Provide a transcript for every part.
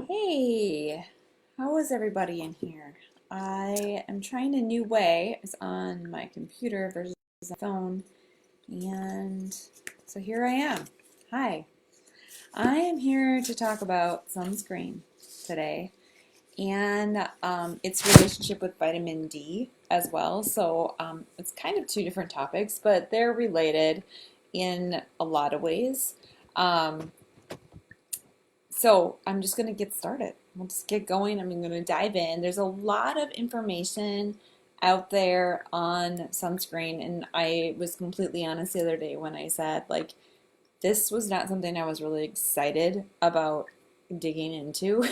Hey, how is everybody in here? I am trying a new way. It's on my computer versus the phone, and so here I am. Hi, I am here to talk about sunscreen today and its relationship with vitamin D as well. So it's kind of two different topics, but they're related in a lot of ways. Um, So I'm just going to get started. We'll just get going. I'm going to dive in. There's a lot of information out there on sunscreen, and I was completely honest the other day when I said, like, this was not something I was really excited about digging into.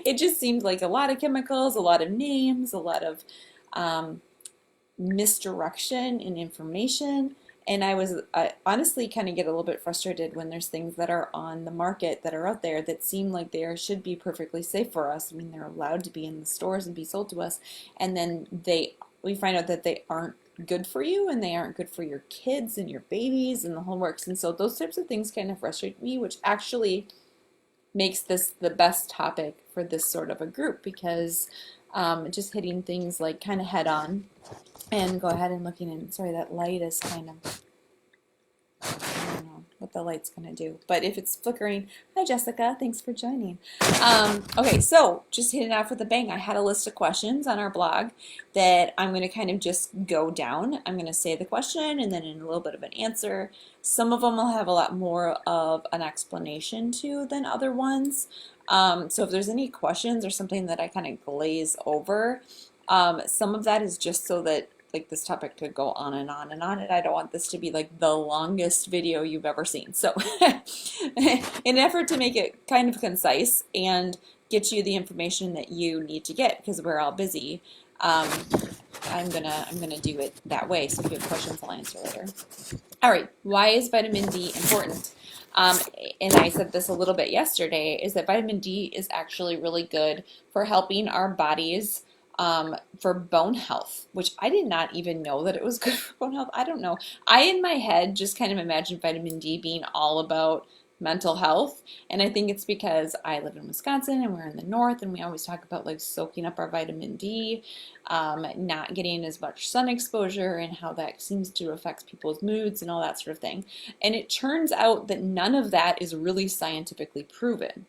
It just seemed like a lot of chemicals, a lot of names, a lot of um, misdirection in information. And I honestly kind of get a little bit frustrated when there's things that are on the market that are out there that seem like they should be perfectly safe for us. I mean, they're allowed to be in the stores and be sold to us, and then we find out that they aren't good for you and they aren't good for your kids and your babies and the whole works. And so those types of things kind of frustrate me, which actually makes this the best topic for this sort of a group because just hitting things like kind of head on and go ahead and looking in. Sorry, that light is kind of, I don't know what the light's going to do. But if it's flickering, hi Jessica, thanks for joining. Okay, so just hitting out with a bang. I had a list of questions on our blog that I'm going to kind of just go down. I'm going to say the question and then in a little bit of an answer. Some of them will have a lot more of an explanation to than other ones. So if there's any questions or something that I kind of glaze over, some of that is just so that like this topic could go on and on and on, and I don't want this to be like the longest video you've ever seen. So in an effort to make it kind of concise and get you the information that you need to get because we're all busy, I'm gonna do it that way. So if you have questions, I'll answer later. All right, why is vitamin D important? And I said this a little bit yesterday, is that vitamin D is actually really good for helping our bodies for bone health, which I did not even know that it was good for bone health. I don't know. I, in my head, just kind of imagined vitamin D being all about mental health. And I think it's because I live in Wisconsin and we're in the north and we always talk about like soaking up our vitamin D, not getting as much sun exposure and how that seems to affect people's moods and all that sort of thing. And it turns out that none of that is really scientifically proven.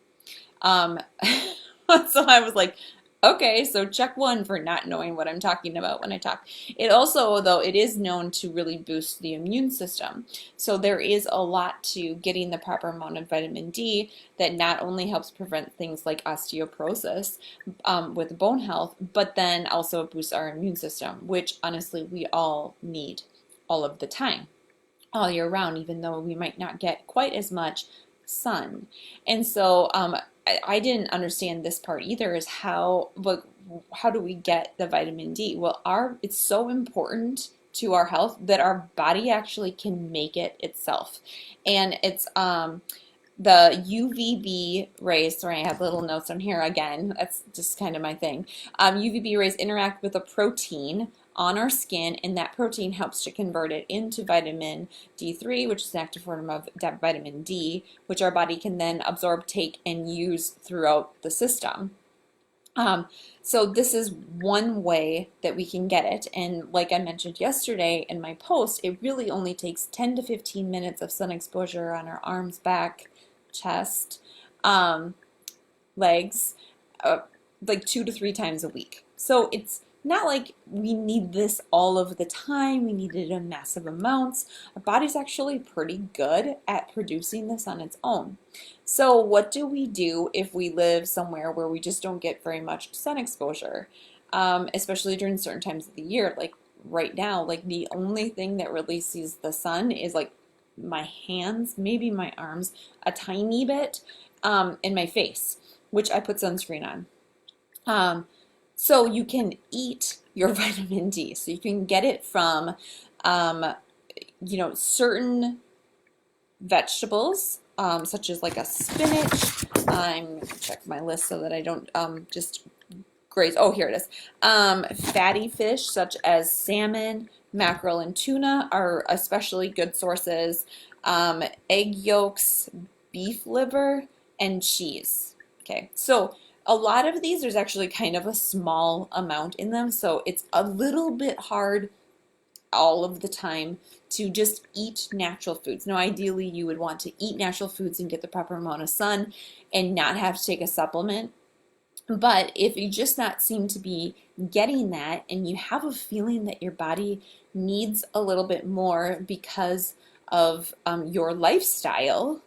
Um, so I was like, okay, so check one for not knowing what I'm talking about when I talk. It also, though, it is known to really boost the immune system. So there is a lot to getting the proper amount of vitamin D that not only helps prevent things like osteoporosis with bone health, but then also boosts our immune system, which honestly we all need all of the time, all year round, even though we might not get quite as much sun. And so I didn't understand this part either, is how do we get the vitamin D? Well, it's so important to our health that our body actually can make it itself. And it's the UVB rays. Sorry, I have little notes on here again. That's just kind of my thing. UVB rays interact with a protein on our skin, and that protein helps to convert it into vitamin D3, which is an active form of vitamin D, which our body can then absorb, take, and use throughout the system. So this is one way that we can get it, and like I mentioned yesterday in my post, it really only takes 10 to 15 minutes of sun exposure on our arms, back, chest, legs, like 2 to 3 times a week. So it's not like we need this all of the time. We need it in massive amounts. Our body's actually pretty good at producing this on its own. So what do we do if we live somewhere where we just don't get very much sun exposure, especially during certain times of the year? Like right now, like the only thing that really sees the sun is like my hands, maybe my arms, a tiny bit, in my face, which I put sunscreen on. So you can eat your vitamin D. So you can get it from, certain vegetables, such as like a spinach. I'm going to check my list so that I don't just graze. Oh, here it is. Fatty fish such as salmon, mackerel, and tuna are especially good sources. Egg yolks, beef liver, and cheese. Okay, so a lot of these, there's actually kind of a small amount in them, so it's a little bit hard all of the time to just eat natural foods. Now, ideally, you would want to eat natural foods and get the proper amount of sun and not have to take a supplement. But if you just not seem to be getting that and you have a feeling that your body needs a little bit more because of your lifestyle,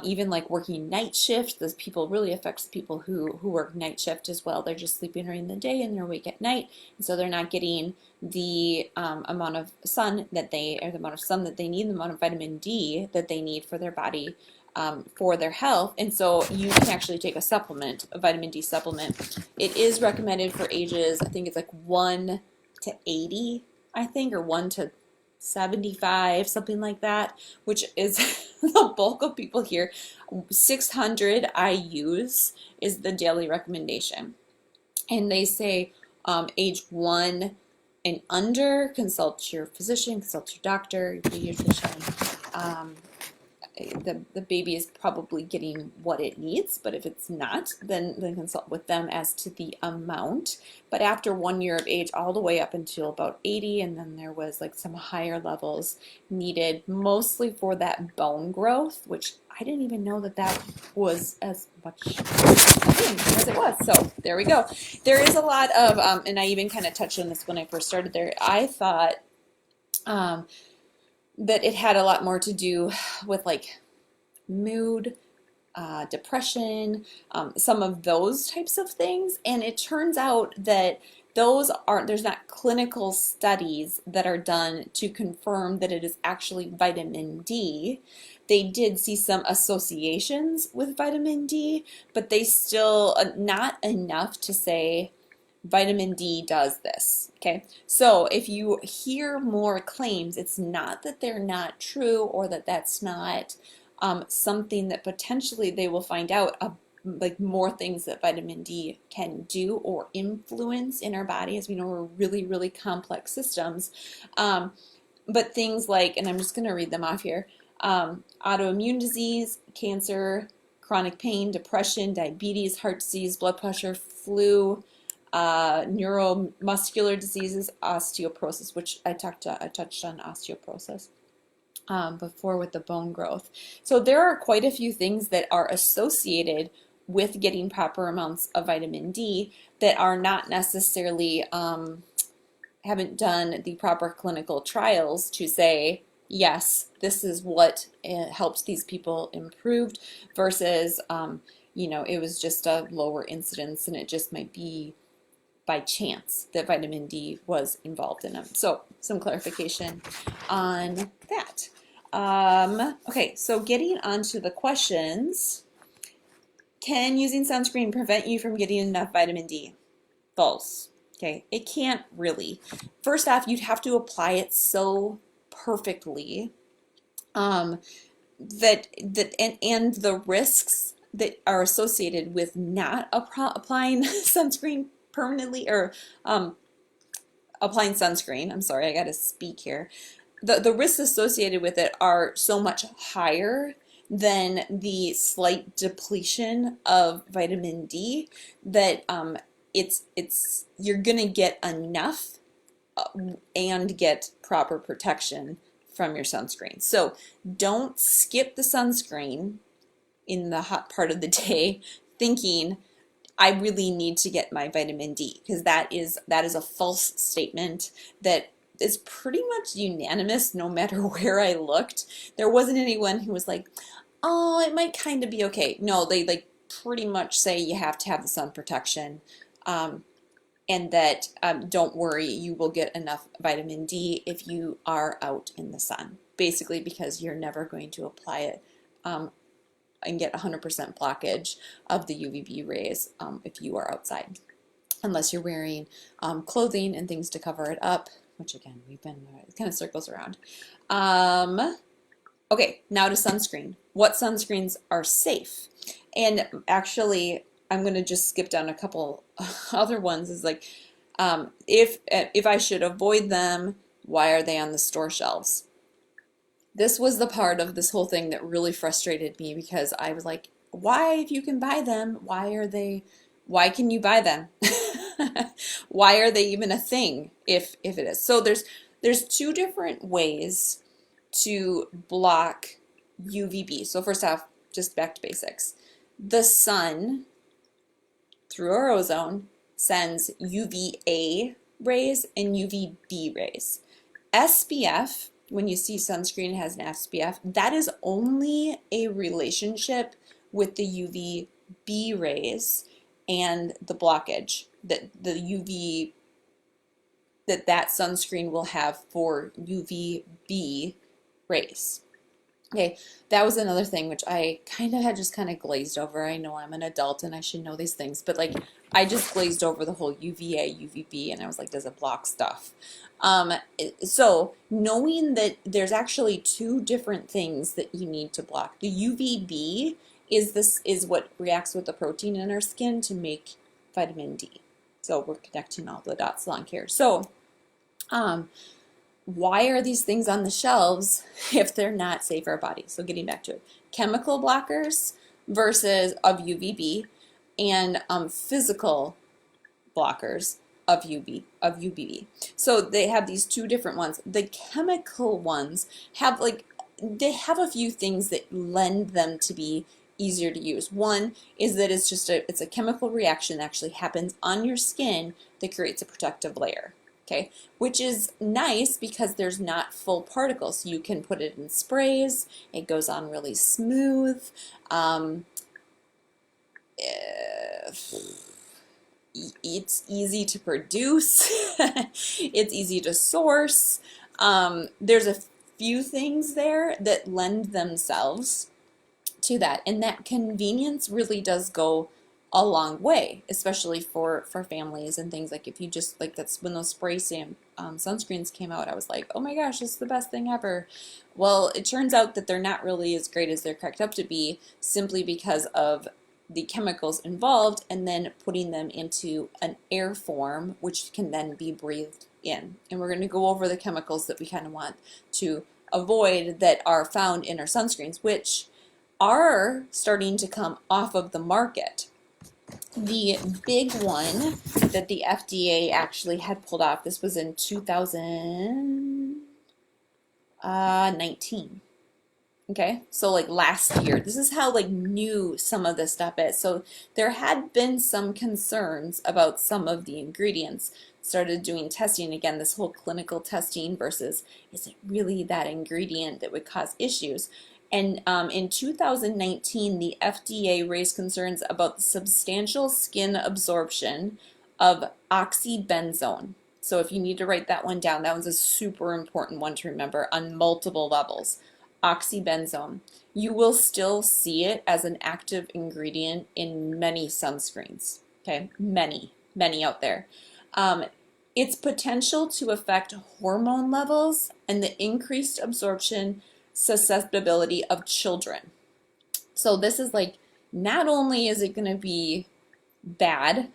even like working night shift, those people really affects people who work night shift as well. They're just sleeping during the day and they're awake at night, and so they're not getting the amount of sun that they, or the amount of sun that they need, the amount of vitamin D that they need for their body, for their health. And so you can actually take a supplement, a vitamin D supplement. It is recommended for ages, I think it's like 1 to 80, I think, or 1 to 75, something like that, which is the bulk of people here. 600 IUs is the daily recommendation. And they say age 1 and under, consult your physician, consult your doctor, your pediatrician. The baby is probably getting what it needs, but if it's not, then consult with them as to the amount. But after 1 year of age, all the way up until about 80, and then there was like some higher levels needed, mostly for that bone growth, which I didn't even know that was as much as it was. So there we go. There is a lot of, and I even kind of touched on this when I first started there. I thought that it had a lot more to do with like mood, depression, some of those types of things. And it turns out that there's not clinical studies that are done to confirm that it is actually vitamin D. They did see some associations with vitamin D, but they still not enough to say vitamin D does this. Okay, so if you hear more claims, it's not that they're not true or that that's not something that potentially they will find out, like more things that vitamin D can do or influence in our body. As we know, we're really, really complex systems. But things like, and I'm just going to read them off here, autoimmune disease, cancer, chronic pain, depression, diabetes, heart disease, blood pressure, flu, neuromuscular diseases, osteoporosis, which I touched on osteoporosis before with the bone growth. So there are quite a few things that are associated with getting proper amounts of vitamin D that are not necessarily, haven't done the proper clinical trials to say, yes, this is what helps these people improved versus, it was just a lower incidence and it just might be by chance that vitamin D was involved in them. So some clarification on that. Okay, so getting onto the questions. Can using sunscreen prevent you from getting enough vitamin D? False. Okay, it can't really. First off, you'd have to apply it so perfectly that the risks that are associated with not applying sunscreen permanently, or applying sunscreen, I'm sorry, I got to speak here. The risks associated with it are so much higher than the slight depletion of vitamin D that you're gonna get enough and get proper protection from your sunscreen. So don't skip the sunscreen in the hot part of the day thinking I really need to get my vitamin D, because that is a false statement that is pretty much unanimous no matter where I looked. There wasn't anyone who was like, oh, it might kind of be okay. No, they like pretty much say you have to have the sun protection, and that don't worry, you will get enough vitamin D if you are out in the sun, basically because you're never going to apply it and get 100% blockage of the UVB rays if you are outside, unless you're wearing clothing and things to cover it up, which again, it kind of circles around. Okay, now to sunscreen. What sunscreens are safe? And actually, I'm going to just skip down a couple other ones. Is like, if I should avoid them, why are they on the store shelves? This was the part of this whole thing that really frustrated me, because I was like, why, if you can buy them, why can you buy them? Why are they even a thing if it is? So there's two different ways to block UVB. So first off, just back to basics. The sun, through our ozone, sends UVA rays and UVB rays. SPF, when you see sunscreen has an SPF, that is only a relationship with the UVB rays and the blockage that the UV that sunscreen will have for UVB rays. Okay, that was another thing which I kind of had just kind of glazed over. I know I'm an adult and I should know these things, but like I just glazed over the whole UVA, UVB, and I was like, does it block stuff? So knowing that there's actually two different things that you need to block. The UVB is what reacts with the protein in our skin to make vitamin D. So we're connecting all the dots along here. So, why are these things on the shelves if they're not safe for our body? So getting back to it, chemical blockers versus of UVB and physical blockers of UVB. So they have these two different ones. The chemical ones have they have a few things that lend them to be easier to use. One is that it's a chemical reaction that actually happens on your skin that creates a protective layer. Okay, which is nice because there's not full particles. You can put it in sprays. It goes on really smooth. It's easy to produce. It's easy to source. There's a few things there that lend themselves to that, and that convenience really does go a long way, especially for families and things. Like if you just like, that's when those spray sunscreens came out, I was like, oh my gosh, this is the best thing ever. Well, it turns out that they're not really as great as they're cracked up to be, simply because of the chemicals involved and then putting them into an air form, which can then be breathed in. And we're going to go over the chemicals that we kind of want to avoid that are found in our sunscreens, which are starting to come off of the market. The big one that the FDA actually had pulled off, this was in 2019. Okay, so like last year. This is how like new some of this stuff is. So there had been some concerns about some of the ingredients. Started doing testing again, this whole clinical testing versus is it really that ingredient that would cause issues? And in 2019, the FDA raised concerns about the substantial skin absorption of oxybenzone. So if you need to write that one down, that one's a super important one to remember on multiple levels. Oxybenzone. You will still see it as an active ingredient in many sunscreens. Okay, many out there. Its potential to affect hormone levels and the increased absorption susceptibility of children. So this is like, not only is it going to be bad,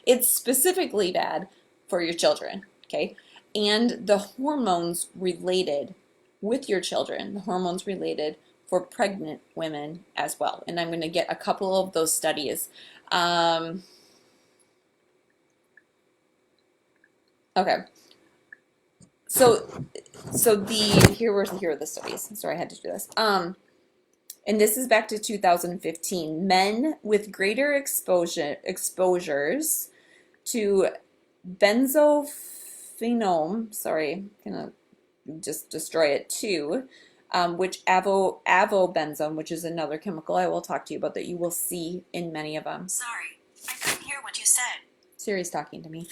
it's specifically bad for your children, okay? And the hormones related with your children, the hormones related for pregnant women as well. And I'm going to get a couple of those studies. Okay. So here are the studies. Sorry, I had to do this. And this is back to 2015. Men with greater exposures to benzophenone, sorry, gonna just destroy it too, which avobenzone, which is another chemical I will talk to you about that you will see in many of them. Sorry, I couldn't hear what you said. Siri's talking to me.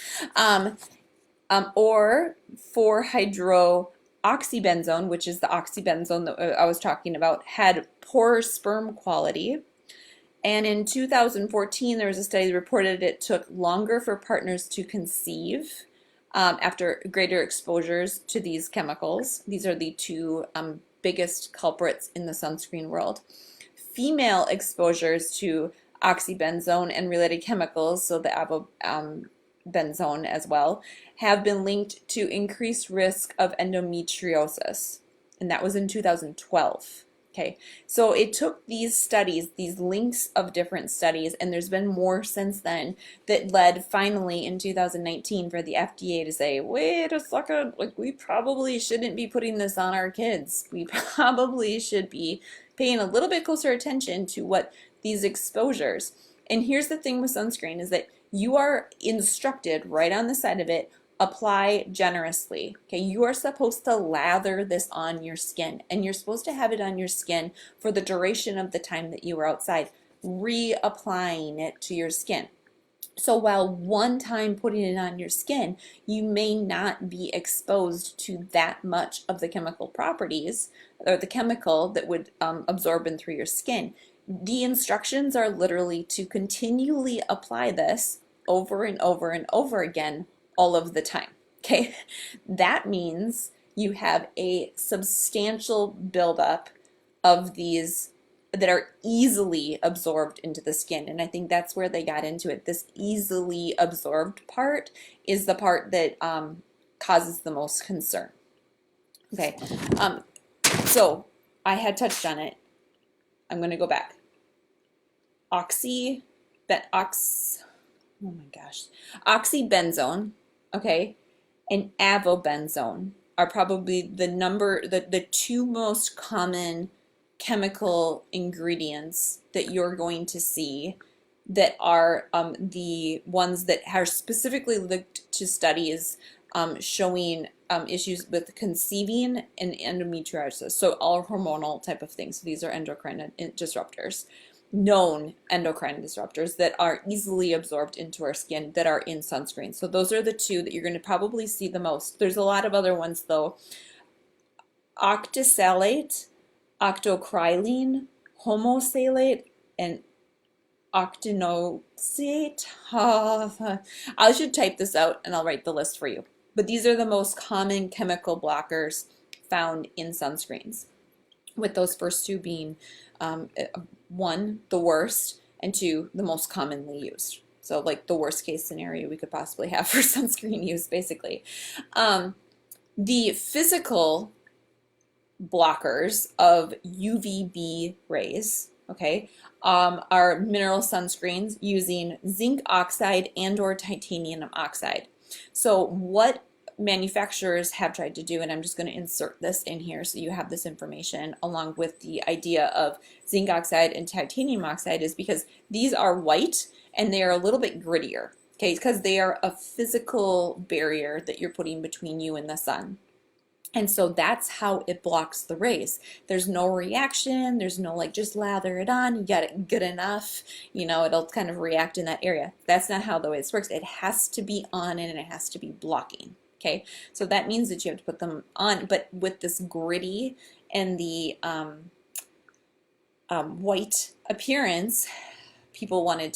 Or for hydroxybenzone, which is the oxybenzone that I was talking about, had poor sperm quality. And in 2014, there was a study that reported it took longer for partners to conceive after greater exposures to these chemicals. These are the two biggest culprits in the sunscreen world. Female exposures to oxybenzone and related chemicals, so the avobenzone as well, have been linked to increased risk of endometriosis. And that was in 2012. Okay, so it took these studies, these links of different studies, and there's been more since then that led finally in 2019 for the FDA to say, wait a second, like we probably shouldn't be putting this on our kids. We probably should be paying a little bit closer attention to what these exposures. And here's the thing with sunscreen is that you are instructed right on the side of it, apply generously. Okay, you are supposed to lather this on your skin, and you're supposed to have it on your skin for the duration of the time that you are outside, reapplying it to your skin. So while one time putting it on your skin, you may not be exposed to that much of the chemical properties or the chemical that would absorb in through your skin. The instructions are literally to continually apply this over and over and over again all of the time. Okay, that means you have a substantial buildup of these that are easily absorbed into the skin. And I think that's where they got into it. This easily absorbed part is the part that causes the most concern. Okay, so I had touched on it. I'm going to go back. Oh my gosh, oxybenzone, okay, and avobenzone are probably the two most common chemical ingredients that you're going to see that are the ones that are specifically linked to studies showing issues with conceiving and endometriosis. So all hormonal type of things. So these are endocrine disruptors, known endocrine disruptors that are easily absorbed into our skin that are in sunscreen. So those are the two that you're going to probably see the most. There's a lot of other ones though. Octisalate, octocrylene, homosalate, and octinoxate. I should type this out and I'll write the list for you. But these are the most common chemical blockers found in sunscreens, with those first two being one, the worst, and two, the most commonly used. So like the worst case scenario we could possibly have for sunscreen use, basically. The physical blockers of UVB rays, okay, are mineral sunscreens using zinc oxide and or titanium oxide. So what manufacturers have tried to do, and I'm just going to insert this in here so you have this information along with the idea of zinc oxide and titanium oxide, is because these are white and they are a little bit grittier, okay, because they are a physical barrier that you're putting between you and the sun. And so that's how it blocks the rays. There's no reaction. There's no like just lather it on. You got it good enough. You know, it'll kind of react in that area. That's not how the way this works. It has to be on and it has to be blocking. Okay, so that means that you have to put them on. But with this gritty and the white appearance, people wanted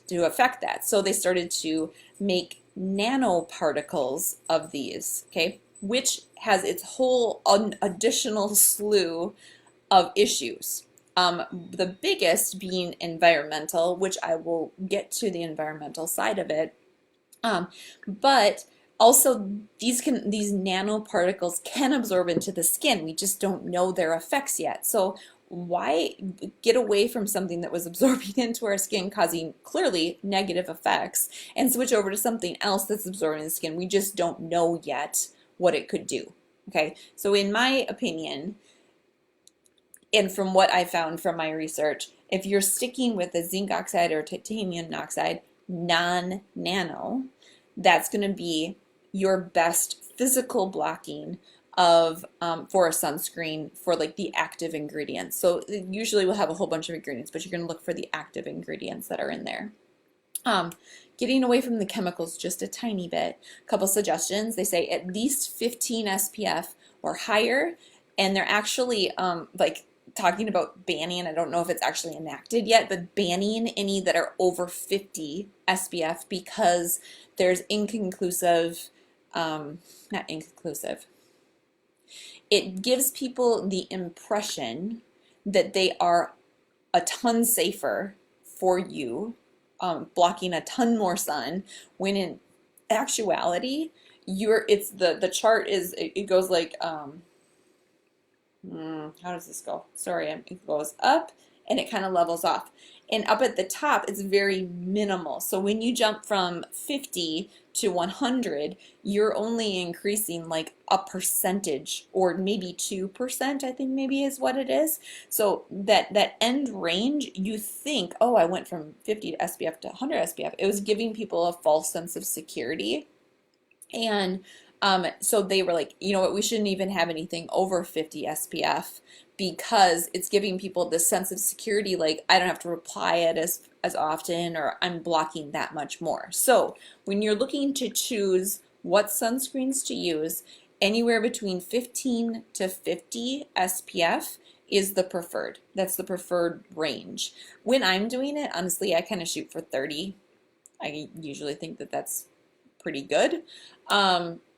to affect that. So they started to make nanoparticles of these. Okay, which has its whole additional slew of issues. The biggest being environmental, which I will get to the environmental side of it. But also these nanoparticles can absorb into the skin. We just don't know their effects yet. So why get away from something that was absorbing into our skin, causing clearly negative effects, and switch over to something else that's absorbing the skin? We just don't know yet what it could do. Okay, so in my opinion, and from what I found from my research, if you're sticking with a zinc oxide or titanium oxide non-nano, that's going to be your best physical blocking of for a sunscreen for like the active ingredients. So usually we'll have a whole bunch of ingredients, but you're going to look for the active ingredients that are in there. Getting away from the chemicals just a tiny bit. A couple suggestions. They say at least 15 SPF or higher, and they're actually like talking about banning. I don't know if it's actually enacted yet, but banning any that are over 50 SPF because there's not inconclusive. It gives people the impression that they are a ton safer for you, blocking a ton more sun, when in actuality, the chart is, it goes like, How does this go? Sorry, it goes up and it kind of levels off. And up at the top, it's very minimal. So when you jump from 50 to 100, you're only increasing like a percentage or maybe 2%, I think maybe is what it is. So that end range, you think, oh, I went from 50 to SPF to 100 SPF. It was giving people a false sense of security. And so they were like, you know what, we shouldn't even have anything over 50 SPF because it's giving people this sense of security, like I don't have to reply it as often, or I'm blocking that much more. So when you're looking to choose what sunscreens to use, anywhere between 15 to 50 SPF is the preferred. That's the preferred range. When I'm doing it, honestly, I kind of shoot for 30. I usually think that that's pretty good.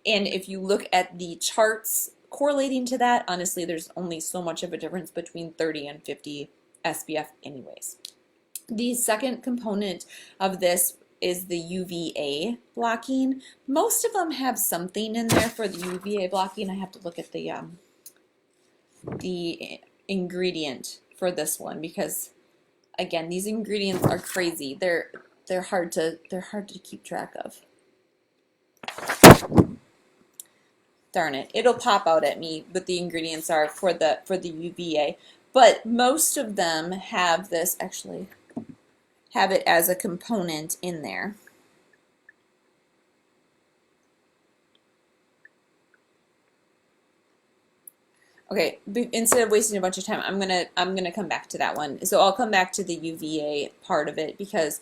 And if you look at the charts correlating to that, honestly, there's only so much of a difference between 30 and 50 SPF anyways. The second component of this is the UVA blocking. Most of them have something in there for the UVA blocking. I have to look at the ingredient for this one because again, these ingredients are crazy. They're hard to keep track of. Darn it, it'll pop out at me what the ingredients are for the UVA, but most of them have this, actually have it as a component in there. Okay, instead of wasting a bunch of time, I'm gonna come back to that one. So I'll come back to the UVA part of it because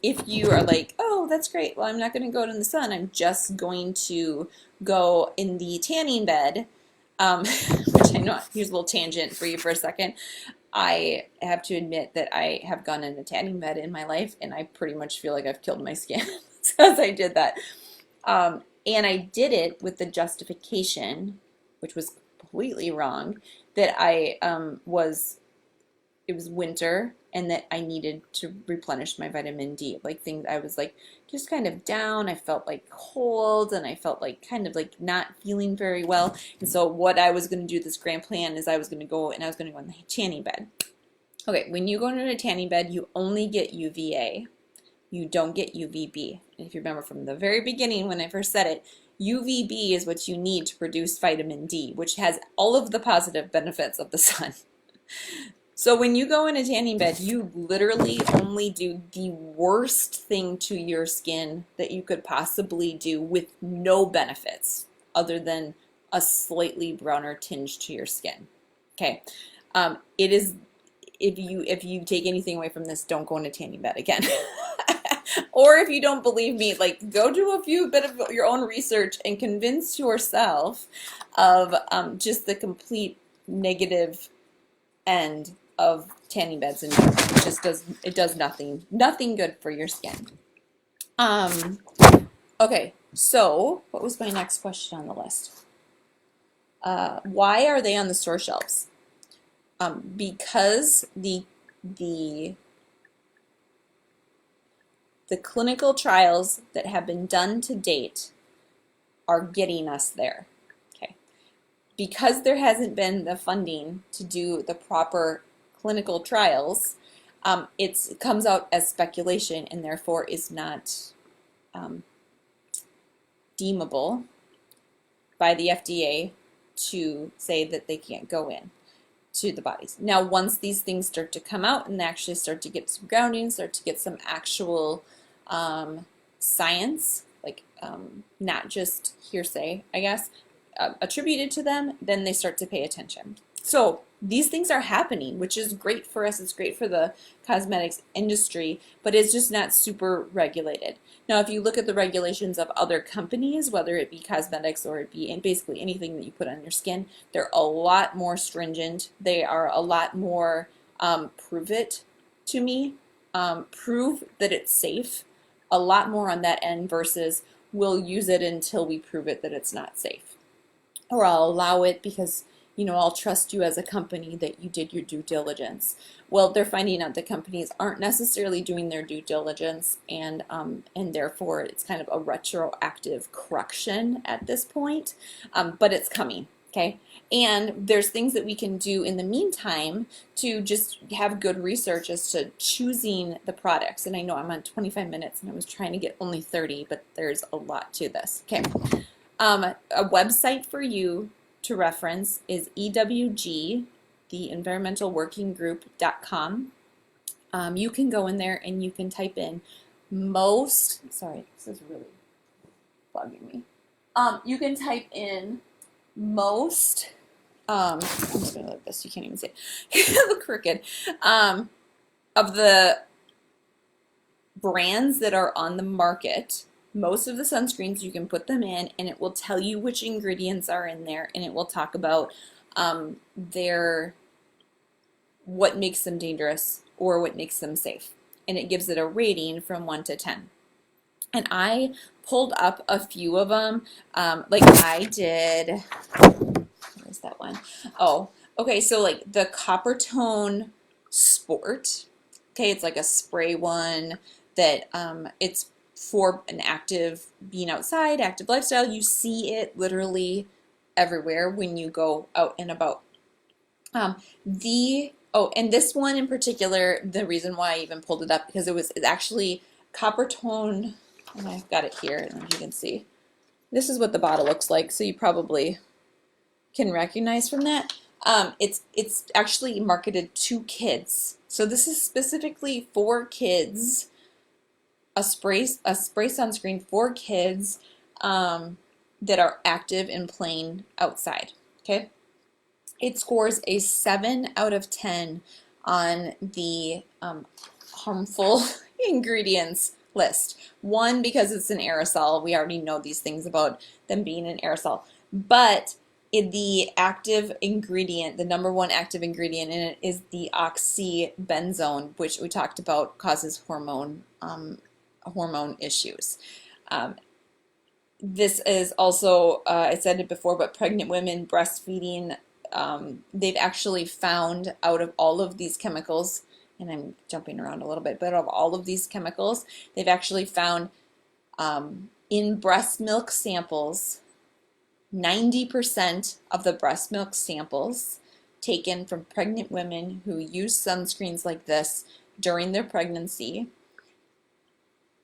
if you are like, oh, that's great, well, I'm not going to go out in the sun, I'm just going to go in the tanning bed, which I know, here's a little tangent for you for a second. I have to admit that I have gone in a tanning bed in my life, and I pretty much feel like I've killed my skin as I did that. And I did it with the justification, which was completely wrong, that it was winter and that I needed to replenish my vitamin D. Like things, I was like just kind of down. I felt like cold and I felt like kind of like not feeling very well. And so what I was going to do, this grand plan, is I was going to go in the tanning bed. Okay, when you go into a tanning bed, you only get UVA. You don't get UVB. And if you remember from the very beginning when I first said it, UVB is what you need to produce vitamin D, which has all of the positive benefits of the sun. So when you go in a tanning bed, you literally only do the worst thing to your skin that you could possibly do with no benefits other than a slightly browner tinge to your skin. Okay, it is, if you take anything away from this, don't go in a tanning bed again. Or if you don't believe me, like go do a few bit of your own research and convince yourself of just the complete negative end of tanning beds, and it does nothing good for your skin. Okay, so what was my next question on the list? Why are they on the store shelves? Because the clinical trials that have been done to date are getting us there. Okay, because there hasn't been the funding to do the proper clinical trials, it comes out as speculation and therefore is not deemable by the FDA to say that they can't go in to the bodies. Now, once these things start to come out and they actually start to get some grounding, start to get some actual science, like not just hearsay, I guess, attributed to them, then they start to pay attention. So these things are happening, which is great for us. It's great for the cosmetics industry, but it's just not super regulated. Now, if you look at the regulations of other companies, whether it be cosmetics or it be basically anything that you put on your skin, they're a lot more stringent. They are a lot more prove it to me, prove that it's safe, a lot more on that end versus we'll use it until we prove it that it's not safe. Or I'll allow it because, you know, I'll trust you as a company that you did your due diligence. Well, they're finding out that companies aren't necessarily doing their due diligence, and therefore it's kind of a retroactive correction at this point, but it's coming. Okay. And there's things that we can do in the meantime to just have good research as to choosing the products. And I know I'm on 25 minutes and I was trying to get only 30, but there's a lot to this. Okay. A website for you to reference is EWG, the Environmental Working Group.com. You can go in there and you can type in sorry, this is really bugging me. You can type in most, I'm just gonna like this, you can't even see it, look crooked, of the brands that are on the market. Most of the sunscreens, you can put them in and it will tell you which ingredients are in there, and it will talk about what makes them dangerous or what makes them safe. And it gives it a rating from 1 to 10. And I pulled up a few of them. Like I did, where's that one? Oh, okay, so like the Coppertone Sport. Okay, it's like a spray one that it's for an active, being outside, active lifestyle. You see it literally everywhere when you go out and about. And this one in particular, the reason why I even pulled it up, because it's actually Coppertone, and I've got it here, and you can see. This is what the bottle looks like, so you probably can recognize from that. It's actually marketed to kids. So this is specifically for kids, a spray sunscreen for kids that are active and playing outside, okay? It scores a 7 out of 10 on the harmful ingredients list. One, because it's an aerosol. We already know these things about them being an aerosol. But the active ingredient, the number one active ingredient in it is the oxybenzone, which we talked about causes hormone issues. This is also, I said it before, but pregnant women, breastfeeding, they've actually found out of all of these chemicals, and I'm jumping around a little bit, but of all of these chemicals, they've actually found in breast milk samples, 90% of the breast milk samples taken from pregnant women who use sunscreens like this during their pregnancy,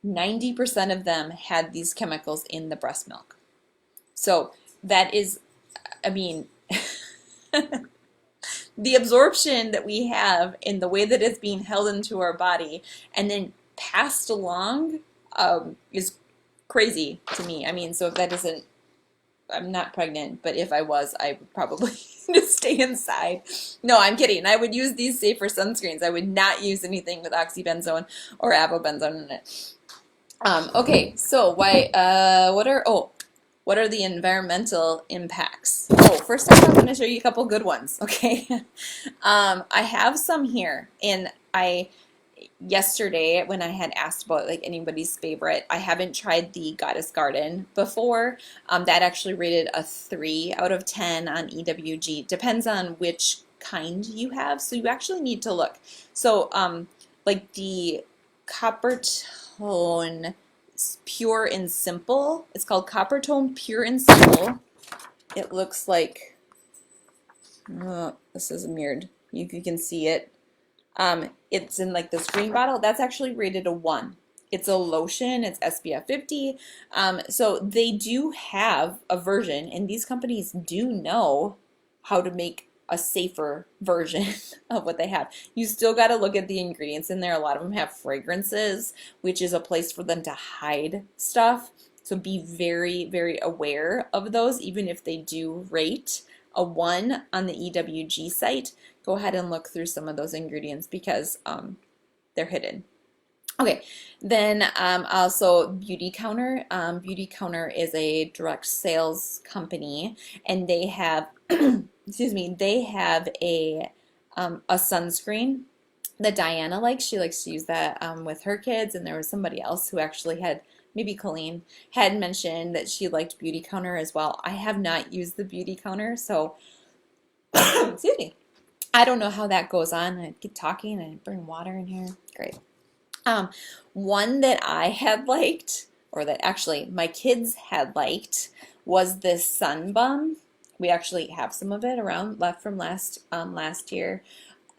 90% of them had these chemicals in the breast milk. So that is, I mean, the absorption that we have in the way that it's being held into our body and then passed along is crazy to me. I mean, so if that isn't, I'm not pregnant, but if I was, I would probably just stay inside. No, I'm kidding. I would use these safer sunscreens. I would not use anything with oxybenzone or avobenzone in it. Okay, so what are the environmental impacts? Oh, first off, I'm going to show you a couple good ones, okay? I have some here, and yesterday when I had asked about like anybody's favorite, I haven't tried the Goddess Garden before. That actually rated a 3 out of 10 on EWG. Depends on which kind you have, so you actually need to look. So like the Coppertone Pure and Simple, it's called Coppertone Pure and Simple. It looks like, this is mirrored, you can see it. It's in like this green bottle. That's actually rated a 1. It's a lotion. It's SPF 50. So they do have a version, and these companies do know how to make a safer version of what they have. You still got to look at the ingredients in there. A lot of them have fragrances, which is a place for them to hide stuff. So be very, very aware of those, even if they do rate a 1 on the EWG site. Go ahead and look through some of those ingredients because they're hidden. Okay, then also Beauty Counter. Beauty Counter is a direct sales company, and they have, excuse me, they have a sunscreen that Diana likes. She likes to use that with her kids, and there was somebody else who actually had, maybe Colleen, had mentioned that she liked Beauty Counter as well. I have not used the Beauty Counter, so, excuse me. I don't know how that goes on. I keep talking and bring water in here. Great. One that I had liked, or that actually my kids had liked, was this Sun Bum We actually have some of it around left from last year.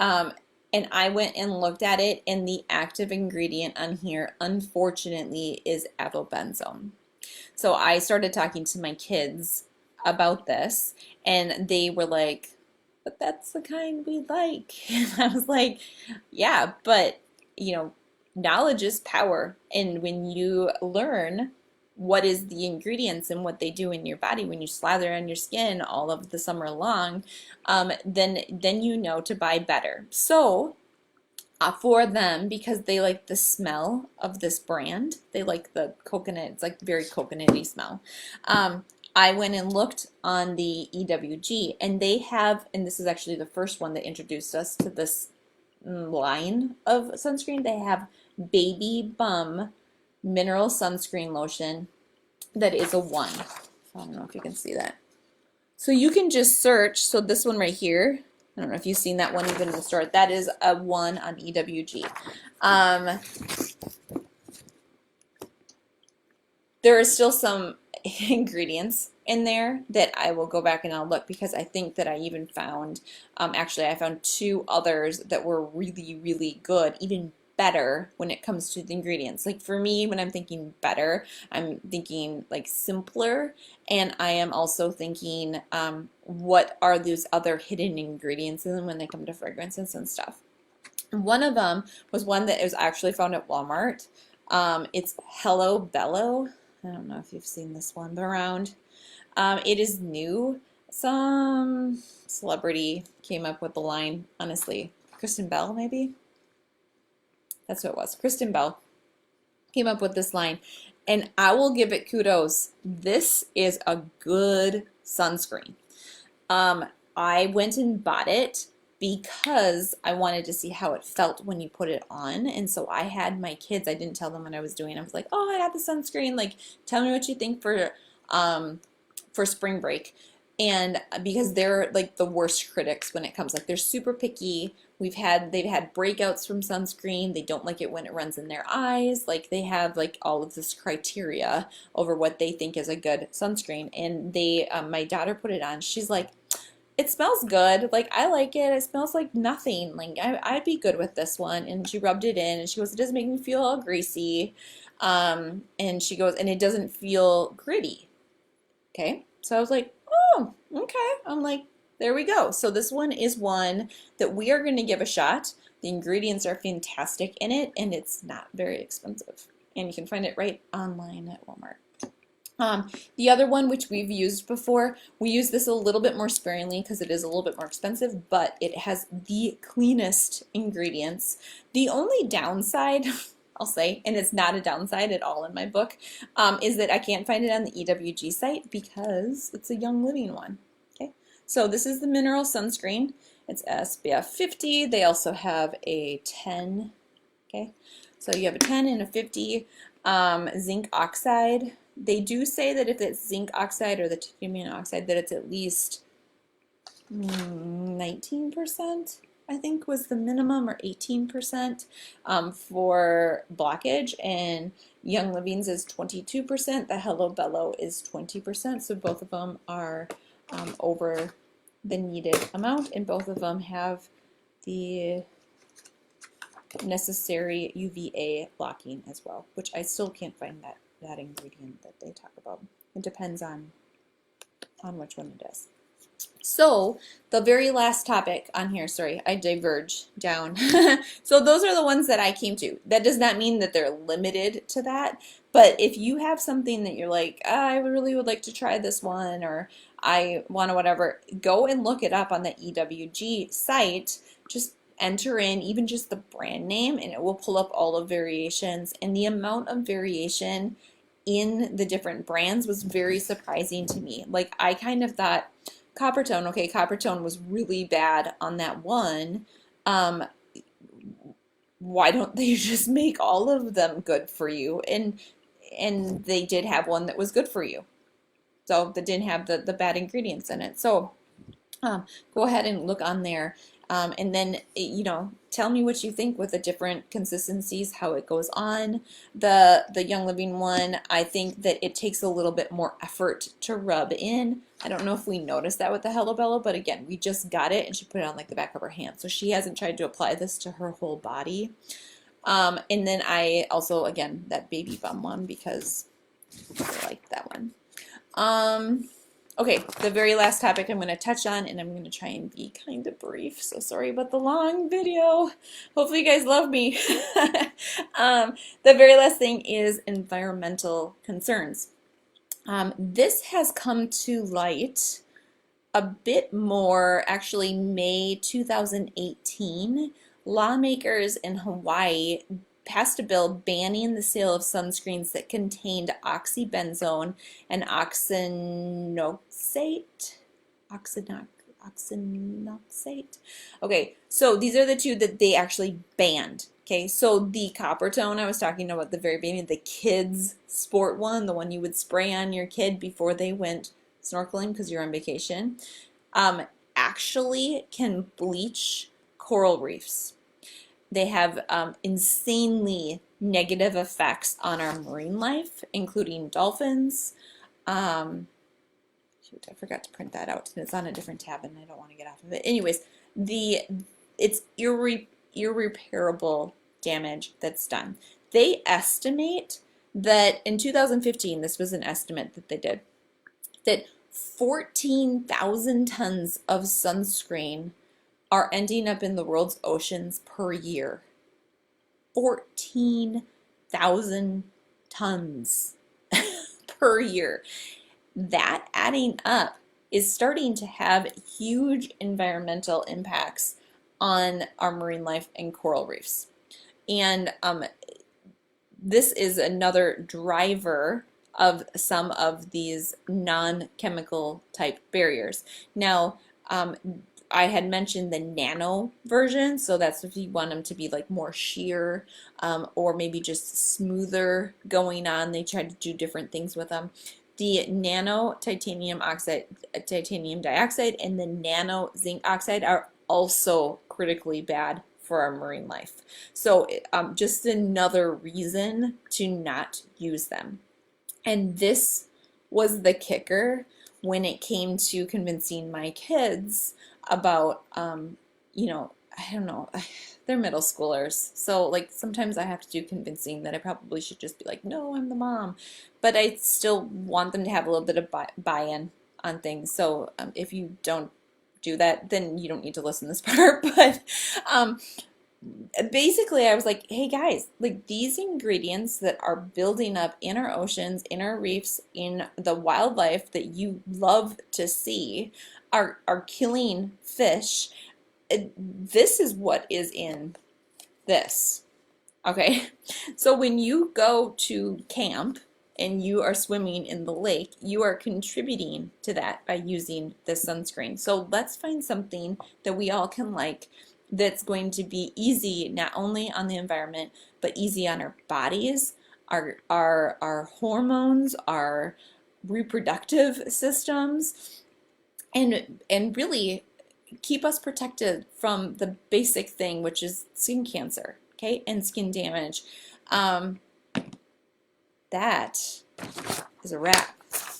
Um, and I went and looked at it, and the active ingredient on here, unfortunately, is avobenzone. So I started talking to my kids about this, and they were like, but that's the kind we like. And I was like, yeah, but you know, knowledge is power. And when you learn what is the ingredients and what they do in your body when you slather on your skin all of the summer long, then you know to buy better. So for them, because they like the smell of this brand, they like the coconut, it's like very coconutty smell. I went and looked on the EWG, and they have, and this is actually the first one that introduced us to this line of sunscreen. They have Baby Bum Mineral Sunscreen Lotion that is a 1. I don't know if you can see that. So you can just search, so this one right here, I don't know if you've seen that one even in the store. That is a 1 on EWG. There are still some ingredients in there that I will go back and I'll look, because I think that I even found, actually I found 2 others that were really, really good, even better when it comes to the ingredients. Like for me, when I'm thinking better, I'm thinking like simpler, and I am also thinking what are those other hidden ingredients and when they come to fragrances and stuff. One of them was one that was actually found at Walmart. It's Hello Bello. I don't know if you've seen this one around. It is new. Some celebrity came up with the line, honestly. Kristen Bell, maybe? That's what it was. Kristen Bell came up with this line, and I will give it kudos. This is a good sunscreen. I went and bought it because I wanted to see how it felt when you put it on. And so I had my kids, I didn't tell them what I was doing. I was like, oh, I got the sunscreen. Like, tell me what you think for spring break. And because they're like the worst critics when it comes, like they're super picky. They've had breakouts from sunscreen. They don't like it when it runs in their eyes. Like they have like all of this criteria over what they think is a good sunscreen. And my daughter put it on. She's like, it smells good. Like, I like it. It smells like nothing. Like, I'd be good with this one. And she rubbed it in, and she goes, it doesn't make me feel all greasy. And she goes, and it doesn't feel gritty. Okay. So I was like, oh, okay. I'm like, there we go. So this one is one that we are going to give a shot. The ingredients are fantastic in it, and it's not very expensive. And you can find it right online at Walmart. The other one, which we've used before, we use this a little bit more sparingly because it is a little bit more expensive, but it has the cleanest ingredients. The only downside, I'll say, and it's not a downside at all in my book, is that I can't find it on the EWG site because it's a Young Living one. Okay, so this is the mineral sunscreen. It's SPF 50. They also have a 10. Okay, so you have a 10 and a 50. Zinc oxide. They do say that if it's zinc oxide or the titanium oxide, that it's at least 19%, I think was the minimum, or 18% for blockage. And Young Living's is 22%. The Hello Bello is 20%. So both of them are over the needed amount, and both of them have the necessary UVA blocking as well, which I still can't find that ingredient that they talk about. It depends on which one it is. So the very last topic on here, sorry, I diverge down. So those are the ones that I came to. That does not mean that they're limited to that, but if you have something that you're like, I really would like to try this one, or I want to whatever, go and look it up on the EWG site. Just enter in even just the brand name, and it will pull up all the variations, and the amount of variation in the different brands was very surprising to me. Like, I kind of thought Coppertone, okay, Coppertone was really bad on that one. Why don't they just make all of them good for you? And they did have one that was good for you, so that didn't have the bad ingredients in it. So go ahead and look on there. And then, tell me what you think with the different consistencies, how it goes on. The Young Living one, I think that it takes a little bit more effort to rub in. I don't know if we noticed that with the Hello Bella, but again, we just got it and she put it on like the back of her hand. So she hasn't tried to apply this to her whole body. And then I also, again, that Baby Bum one because I like that one. Okay, the very last topic I'm going to touch on, and I'm going to try and be kind of brief, so sorry about the long video. Hopefully you guys love me. The very last thing is environmental concerns. This has come to light a bit more, actually May 2018. Lawmakers in Hawaii passed a bill banning the sale of sunscreens that contained oxybenzone and oxynoxate. Okay, so these are the two that they actually banned. Okay, so the copper tone I was talking about at the very beginning, the kids sport one, the one you would spray on your kid before they went snorkeling because you're on vacation, actually can bleach coral reefs. They have insanely negative effects on our marine life, including dolphins. Shoot, I forgot to print that out. It's on a different tab, and I don't want to get off of it. Anyways, it's irreparable damage that's done. They estimate that in 2015, this was an estimate that they did, that 14,000 tons of sunscreen are ending up in the world's oceans per year. 14,000 tons per year. That adding up is starting to have huge environmental impacts on our marine life and coral reefs. And this is another driver of some of these non-chemical type barriers. Now, I had mentioned the nano version, so that's if you want them to be like more sheer or maybe just smoother going on. They tried to do different things with them. The nano titanium oxide, titanium dioxide, and the nano zinc oxide are also critically bad for our marine life. So just another reason to not use them. And this was the kicker when it came to convincing my kids about, I don't know, they're middle schoolers. So like sometimes I have to do convincing that I probably should just be like, no, I'm the mom. But I still want them to have a little bit of buy-in on things. So if you don't do that, then you don't need to listen to this part. But basically I was like, hey guys, like these ingredients that are building up in our oceans, in our reefs, in the wildlife that you love to see are killing fish. This is what is in this. Okay, so when you go to camp and you are swimming in the lake, you are contributing to that by using this sunscreen. So let's find something that we all can like that's going to be easy not only on the environment but easy on our bodies, our hormones, our reproductive systems, and really keep us protected from the basic thing, which is skin cancer, okay, and skin damage. That is a wrap,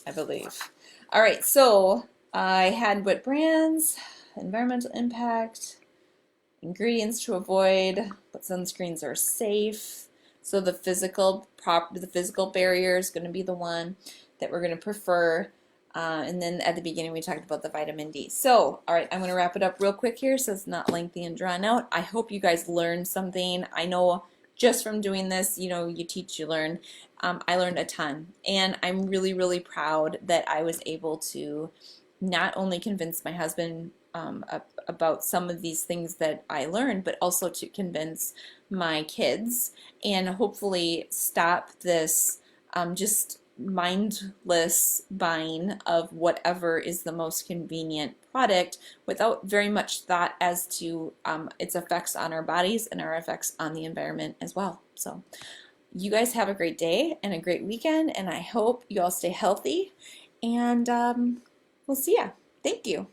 I believe. All right, so I had what brands, environmental impact, ingredients to avoid, what sunscreens are safe. So the physical barrier is going to be the one that we're going to prefer. And then at the beginning we talked about the vitamin D. So, all right, I'm going to wrap it up real quick here so it's not lengthy and drawn out. I hope you guys learned something. I know just from doing this, you teach, you learn. I learned a ton, and I'm really, really proud that I was able to not only convince my husband about some of these things that I learned, but also to convince my kids and hopefully stop this just mindless buying of whatever is the most convenient product without very much thought as to its effects on our bodies and our effects on the environment as well. So you guys have a great day and a great weekend, and I hope you all stay healthy, and we'll see ya. Thank you.